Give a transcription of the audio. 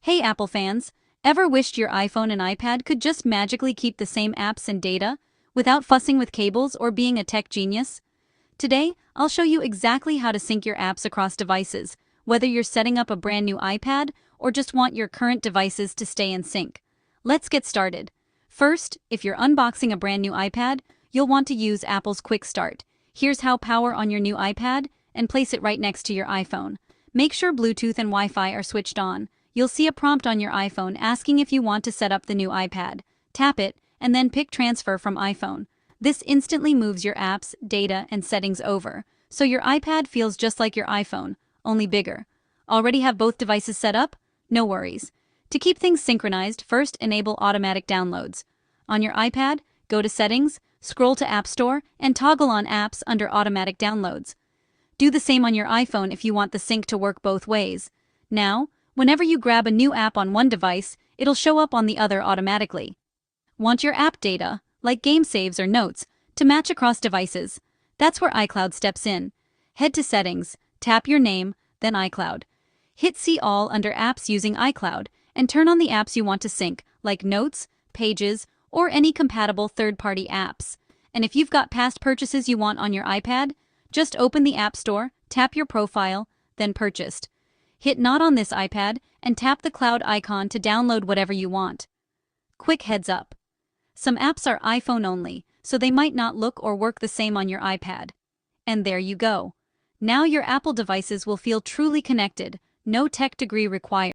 Hey Apple fans, ever wished your iPhone and iPad could just magically keep the same apps and data without fussing with cables or being a tech genius? Today, I'll show you exactly how to sync your apps across devices, whether you're setting up a brand new iPad or just want your current devices to stay in sync. Let's get started. First, if you're unboxing a brand new iPad, you'll want to use Apple's Quick Start. Here's how power on your new iPad and place it right next to your iPhone. Make sure Bluetooth and Wi-Fi are switched on. You'll see a prompt on your iPhone asking if you want to set up the new iPad. Tap it, and then pick Transfer from iPhone. This instantly moves your apps, data, and settings over, so your iPad feels just like your iPhone, only bigger. Already have both devices set up? No worries. To keep things synchronized, first enable automatic downloads. On your iPad, go to Settings, scroll to App Store, and toggle on Apps under Automatic Downloads. Do the same on your iPhone if you want the sync to work both ways. Now, whenever you grab a new app on one device, it'll show up on the other automatically. Want your app data, like game saves or notes, to match across devices? That's where iCloud steps in. Head to Settings, tap your name, then iCloud. Hit See All under Apps using iCloud, and turn on the apps you want to sync, like Notes, Pages, or any compatible third-party apps. And if you've got past purchases you want on your iPad, just open the App Store, tap your profile, then Purchased. Hit Not on this iPad and tap the cloud icon to download whatever you want. Quick heads up. Some apps are iPhone only, so they might not look or work the same on your iPad. And there you go. Now your Apple devices will feel truly connected, no tech degree required.